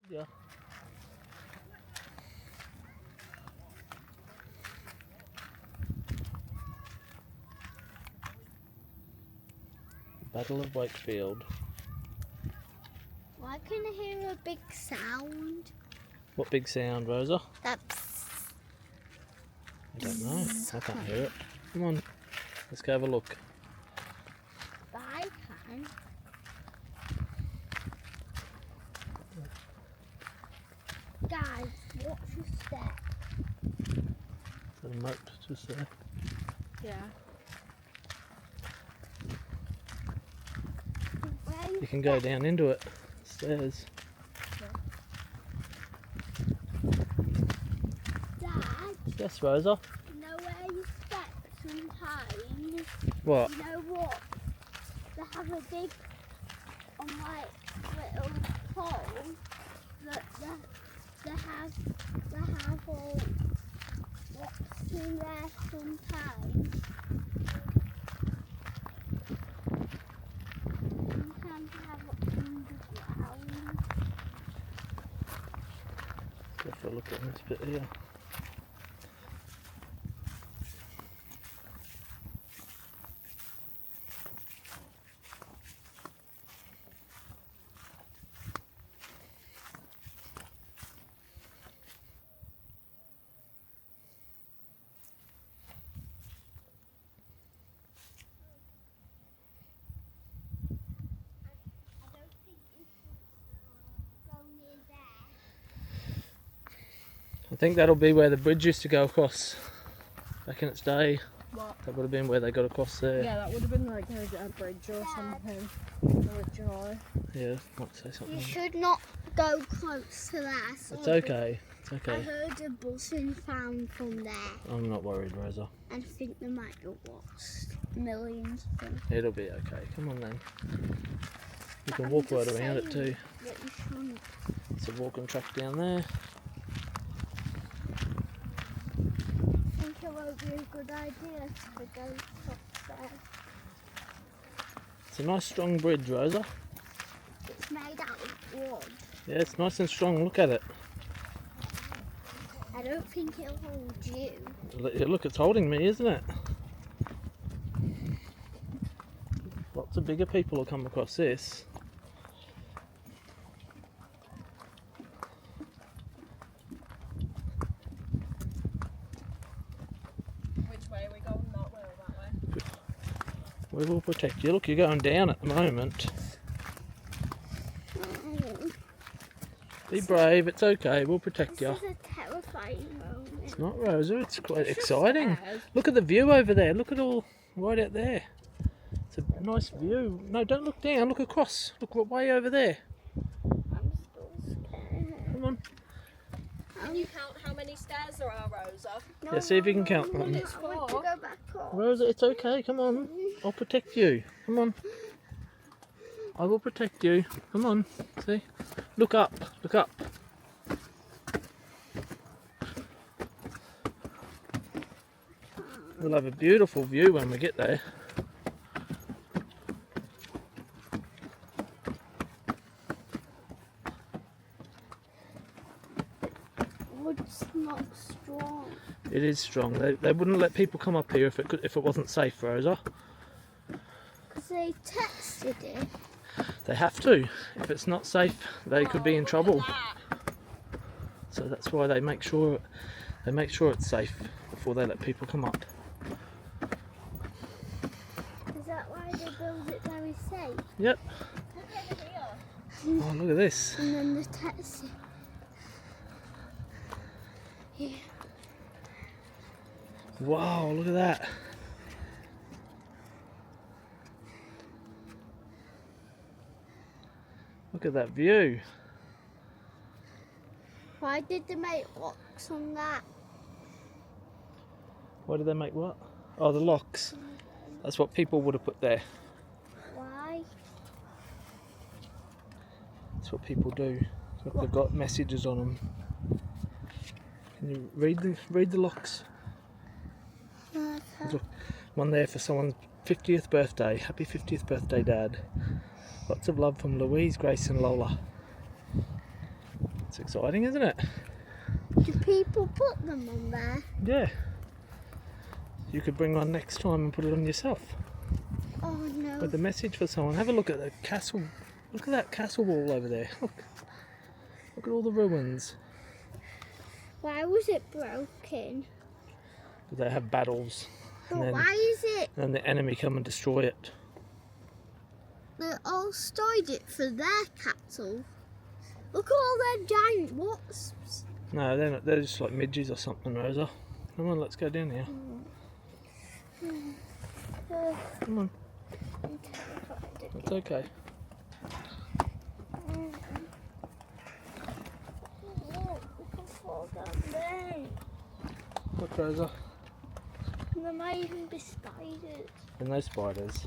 Yeah. Battle of Wakefield. Why can I hear a big sound? What big sound, Rosa? That's I don't know. I can't hear it. Come on, let's go have a look. I can. Guys, watch your step. The moat just there. Yeah. You can go down into it. Stairs. Dad, Yes, Rosa. you know where you step sometimes? What? You know what? They have a big, little hole that they have all what's in there sometimes. Sometimes they have it underground. Let's have a look at this bit here. I don't think you should go near there. I think that'll be where the bridge used to go across back in its day. What? That would have been where they got across there. Yeah, that would have been like a bridge or something. Originally. Yeah, might say something. You should not go close to that. It's okay. It's I okay. heard a buzzing sound from there, I'm not worried, Rosa. and I think there might be millions of them. It'll be okay. Come on then. You can walk right around it too. That you shouldn't. It's a walking track down there. I think it won't be a good idea to go up there. It's a nice strong bridge, Rosa. It's made out of wood. Yeah, it's nice and strong. Look at it. I don't think it'll hold you. Look, it's holding me, isn't it? Lots of bigger people will come across this. Which way are we going? That way or that way? We will protect you. Look, you're going down at the moment. Be brave, it's okay, we'll protect you. This is a terrifying moment. It's not, Rosa, it's quite exciting. Look at the view over there, look at all right out there. It's a nice view. No, don't look down, look across. Look way over there. I'm still scared. Come on. Can you count how many stairs there are, Rosa? No, Yeah, see if you can count no, them. no, I want to go back up. Rosa, it's okay, come on. I'll protect you. Come on. I will protect you. Come on, see? Look up, look up. We'll have a beautiful view when we get there. Wood's not strong. It is strong. They wouldn't let people come up here if it wasn't safe, Rosa. Because they tested it. They have to. If it's not safe, they could be in trouble. So that's why they make sure it's safe before they let people come up. Is that why they build it very safe? Yep. Look over here. Oh, look at this. And then they test it. Yeah. Wow, look at that. Look at that view. Why did they make locks on that? Why did they make what? Oh, the locks. That's what people would have put there. Why? That's what people do. Look, they've got messages on them. Can you read the locks? Okay. Look, one there for someone's 50th birthday. Happy 50th birthday, Dad. Lots of love from Louise, Grace and Lola. It's exciting, isn't it? Do people put them on there? Yeah. You could bring one next time and put it on yourself Oh no. with a message for someone. Have a look at the castle. Look at that castle wall over there. Look at all the ruins. Why was it broken? They have battles. But then- why is it And the enemy come and destroy it. they all started it for their castle? Look at all them giant wasps. No, they're not. They're just like midges or something, Rosa. Come on, let's go down here. Come on, I'm terrified. it's okay. Look, we can fall down there. Look, Rosa. And there might even be spiders. And those spiders.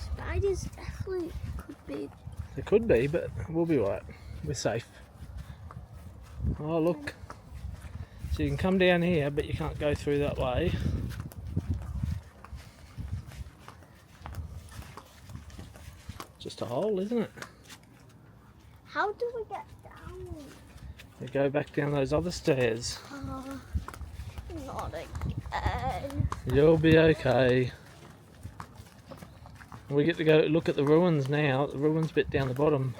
Spiders definitely could be. There could be, but we'll be right. We're safe. Oh, look. So you can come down here, but you can't go through that way. Just a hole, isn't it? How do we get down? You go back down those other stairs. Oh, not again. You'll be okay. We get to go look at the ruins now. The ruins bit down the bottom.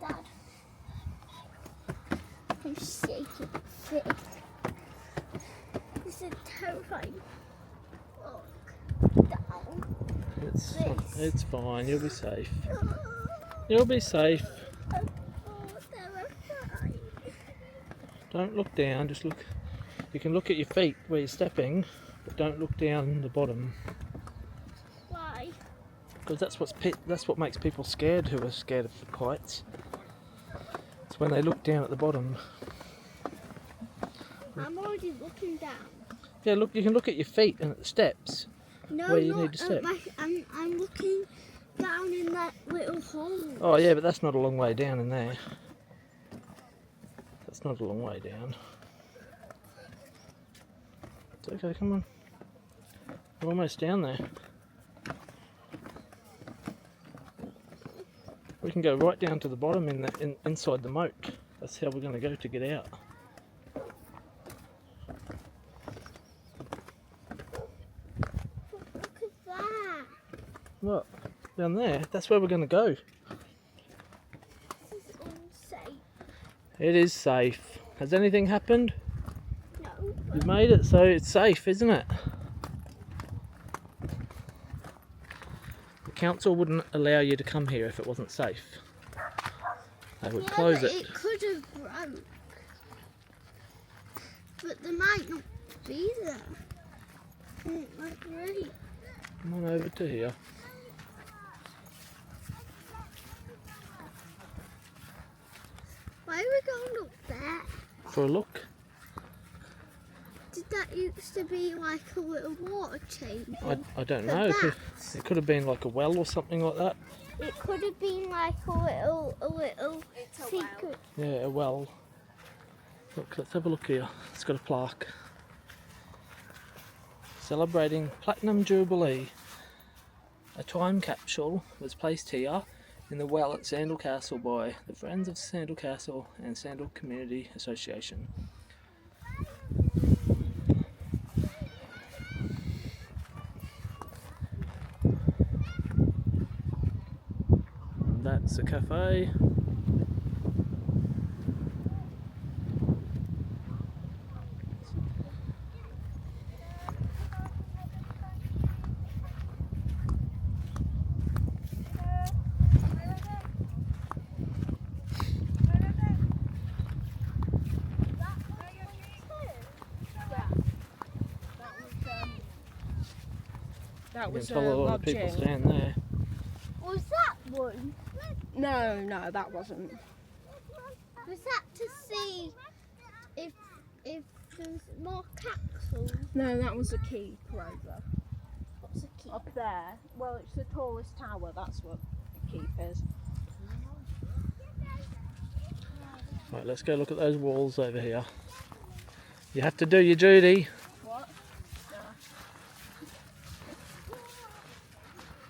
Dad, I'm shaking sick. This is terrifying. Look down. It's fine. You'll be safe. You'll be safe. Oh, terrifying. Don't look down. Just look. You can look at your feet where you're stepping, but don't look down the bottom. Why? Because that's what makes people scared who are scared of heights. It's when they look down at the bottom. I'm already looking down. Yeah, look. You can look at your feet and at the steps. No, Where you not need to step. I'm looking down in that little hole. Oh yeah, but that's not a long way down in there. That's not a long way down. It's okay. Come on. We're almost down there. We can go right down to the bottom inside the moat. That's how we're going to go to get out. Look at that. What? Down there? That's where we're going to go. This is unsafe. It is safe. Has anything happened? No. You've made it, so it's safe, isn't it? The council wouldn't allow you to come here if it wasn't safe. They would close but it. It could have broke. But there might not be there. It might break. Come on over to here. Why are we going up there? For a look. Did that used to be like a little water chamber? I don't For know. bats? It could have been like a well or something like that. It could have been like a little secret. Yeah, a well. Look, let's have a look here. It's got a plaque. Celebrating Platinum Jubilee. A time capsule was placed here in the well at Sandal Castle by the Friends of Sandal Castle and Sandal Community Association. And that's a cafe. That You was can follow a lot of people lodging. staying there. Was that one? No, that wasn't. Was that to see if there's more capsules? No, that was a keep, Rosa. What's a key? Up there. Well, it's the tallest tower. That's what the keep is. Right, let's go look at those walls over here. You have to do your duty. What?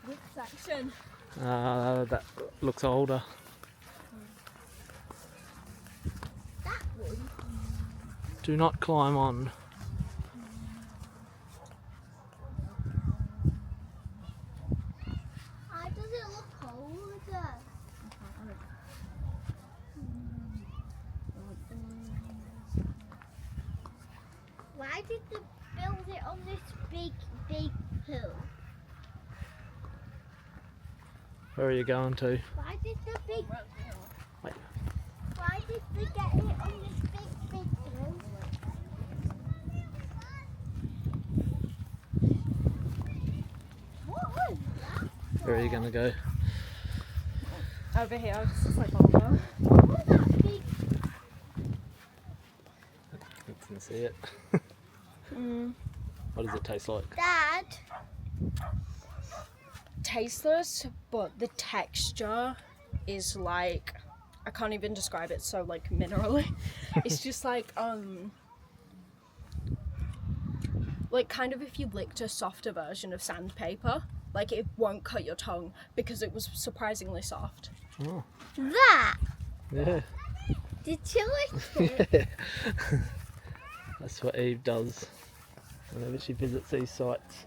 This section. That looks older. That one. Do not climb on. Why does it look older? Why did they build it on this big hill? Where are you going to? Why did the big? Wait. Why did they get it on this big hill? What was that? Where are you going to go? Over here, it's like over. What was that big? You can see it. Mm. What does it taste like? Dad. Tasteless, but the texture is like, I can't even describe it, so like minerally. It's just like kind of if you licked a softer version of sandpaper, like it won't cut your tongue because it was surprisingly soft. Oh, That. yeah. Did you lick it? That's what Eve does whenever she visits these sites.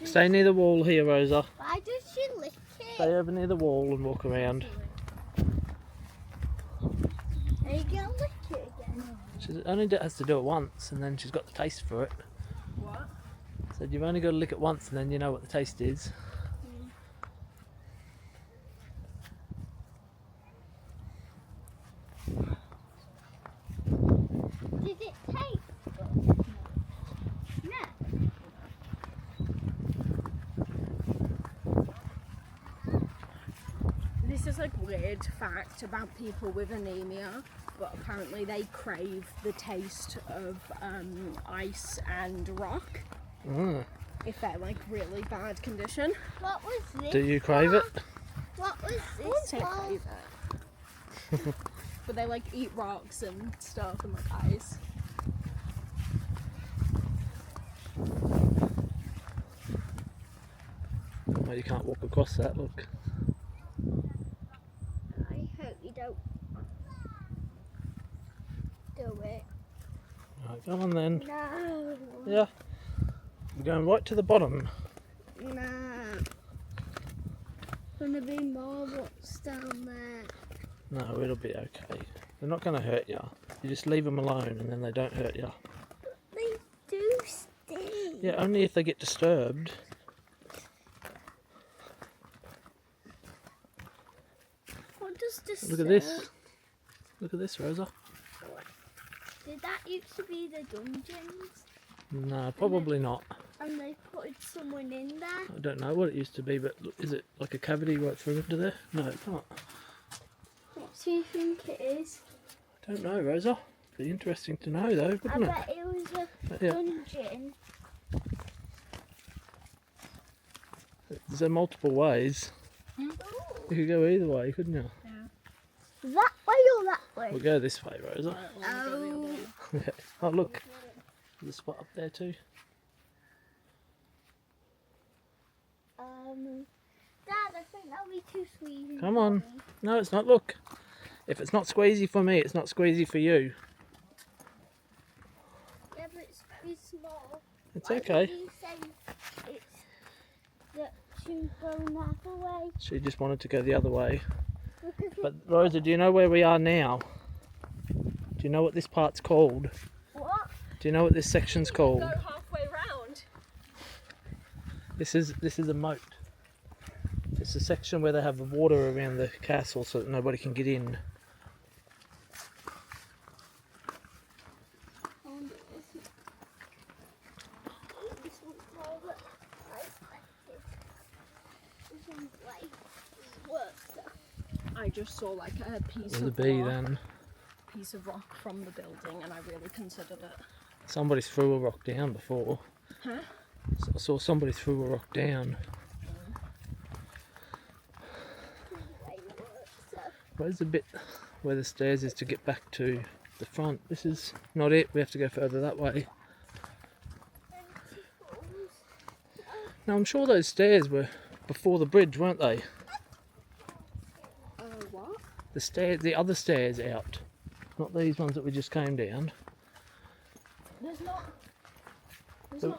Stay near the wall here, Rosa. Why did she lick it? Stay over near the wall and walk around. Are you gonna lick it again? She only has to do it once and then she's got the taste for it. What? So you've only got to lick it once and then you know what the taste is. Did it taste good? No. This is like weird fact about people with anemia, but apparently they crave the taste of ice and rock Mm. if they're like really bad condition. What was this? Do you crave it? What was I wouldn't this say for? crave it. But they like eat rocks and stuff and like ice. Well, you can't walk across that, look. I hope you don't do it. Right, go on then. No. Yeah. We're going right to the bottom. No. Gonna be more what's down there. No, it'll be okay. They're not going to hurt you. You just leave them alone and then they don't hurt you. They do sting. Yeah, only if they get disturbed. What does this Look at this. Look at this, Rosa. Did that used to be the dungeons? No, probably not. And they put someone in there? I don't know what it used to be, but look, is it like a cavity right through into there? No, it's not. What do you think it is? I don't know, Rosa. Be interesting to know though, I wouldn't bet it was a Yeah. dungeon. it? There's multiple ways. Ooh. You could go either way, couldn't you? That way or that way? We'll go this way, Rosa. Oh. Oh, look. There's a spot up there too. Dad, I think that'll be too squeezy. Come on. for me. No, it's not. Look. If it's not squeezy for me, it's not squeezy for you. Yeah, but it's too small. It's Why okay. did you say it's that should go that way? She just wanted to go the other way. Because But Rosa, do you know where we are now? Do you know what this part's called? what? Do you know what this section's called? Go halfway round. This is a moat. It's a section where they have the water around the castle so that nobody can get in. This one's more than I expected. This one's like worse. I just saw like a piece There's a of bee rock, then. piece of rock from the building, and I really considered it. Somebody threw a rock down before. Huh? I saw somebody threw a rock down. Way worse. Where's the bit where the stairs is to get back to the front? This is not it. We have to go further that way. Now I'm sure those stairs were before the bridge, weren't they? What? The stairs, the other stairs out. Not these ones that we just came down. There's not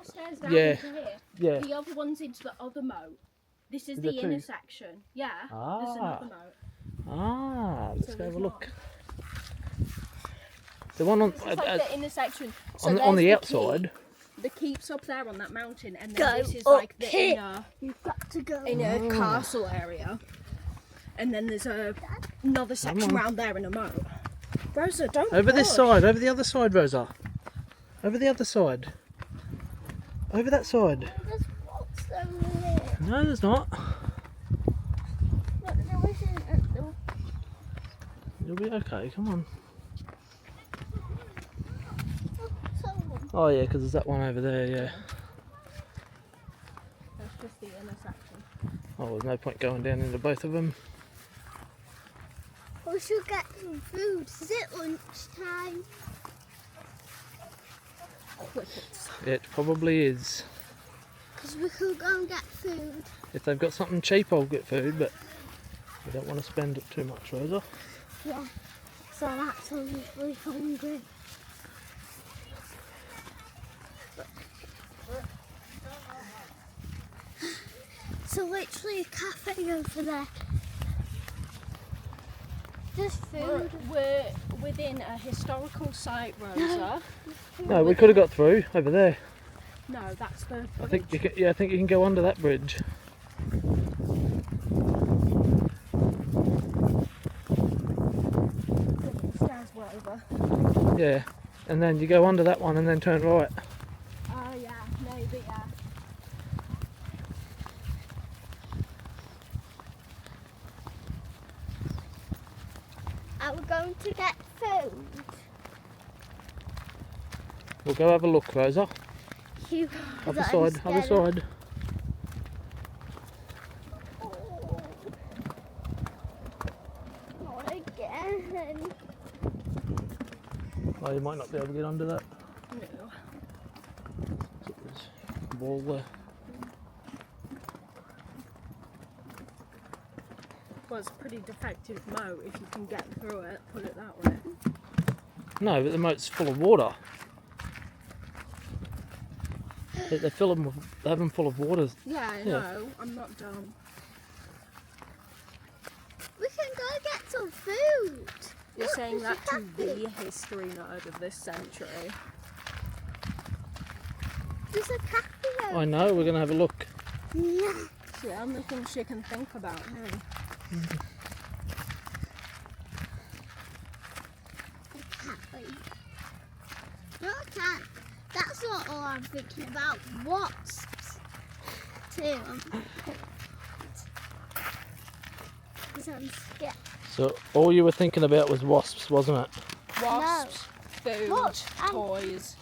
stairs down Yeah. into here. Yeah. The other one's into the other moat. This is Is there the two? intersection. Yeah. There's another moat. Let's So go have a there's look. The one on This is like the intersection. So on the there's outside. The keep's up there on that mountain, and Go then this is up like the here. You've got to go. inner castle area. And then there's another section on. round there in a moat. Rosa, don't Over this push. side, over the other side, Rosa. Over the other side. Over that side. There's what's over there. No, there's not. Look, there isn't at the... You'll be okay, come on. someone. Oh yeah, because there's that one over there, yeah. That's just the intersection. Oh, there's no point going down into both of them. We should get some food. Is it lunchtime? Whippets. It probably is. Because we could go and get food. If they've got something cheap, I'll get food, but we don't want to spend it too much, Rosa. Yeah. So that's really hungry. So literally a cafe over there. Just food. We're within a historical site, Rosa. No, we could have got through over there. No, that's the I think you can, yeah, I think you can go under that bridge. stairs were over. Yeah, and then you go under that one and then turn right. Oh yeah, maybe, yeah. Are we going to get food? We'll go have a look, Rosa. You, Other side, other side. Not again. Oh, you might not be able to get under that. No. There's a wall there. Well, it's a pretty defective moat if you can get through it, put it that way. No, but the moat's full of water. They fill them with, they have them full of water. Yeah, I Yeah. know. I'm not dumb. We can go get some food. You're Look, saying there's that a to cafe. the history nerd of this century. There's a cafe over I know, we're going to have a look. there. It's the only thing she can think about now. Cafe. No, I can't. That's not all I'm thinking about. Wasps. Too. Because I'm scared. So all you were thinking about was wasps, wasn't it? Wasps, food, What? toys,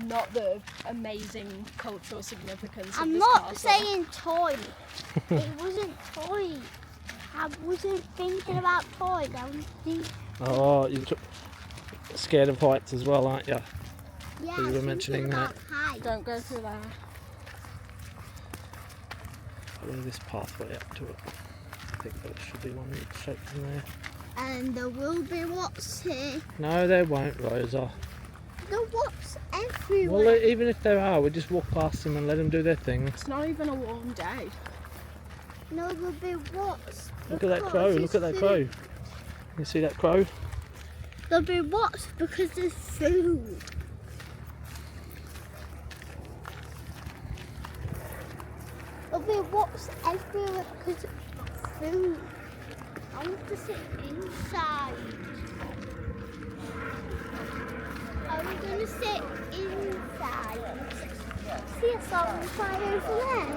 not the amazing cultural significance of I'm this not castle. saying toy. It wasn't toy. I wasn't thinking about toys. I was thinking. Oh, you're scared of heights as well, aren't you? Yeah, So you I were was mentioning thinking about that. height. Don't go through there. Follow this pathway up to it. I think there should be one straight from there. And there will be wasps here. No, there won't, Rosa. There are wasps everywhere. Well, even if there are, we just walk past them and let them do their thing. It's not even a warm day. No, there'll be wasps. Look at that crow, look at that crow. You see that crow? There'll be wasps because there's food. There'll be wasps everywhere because of food. I want to sit inside. Are we going to sit inside? See a song fire over there?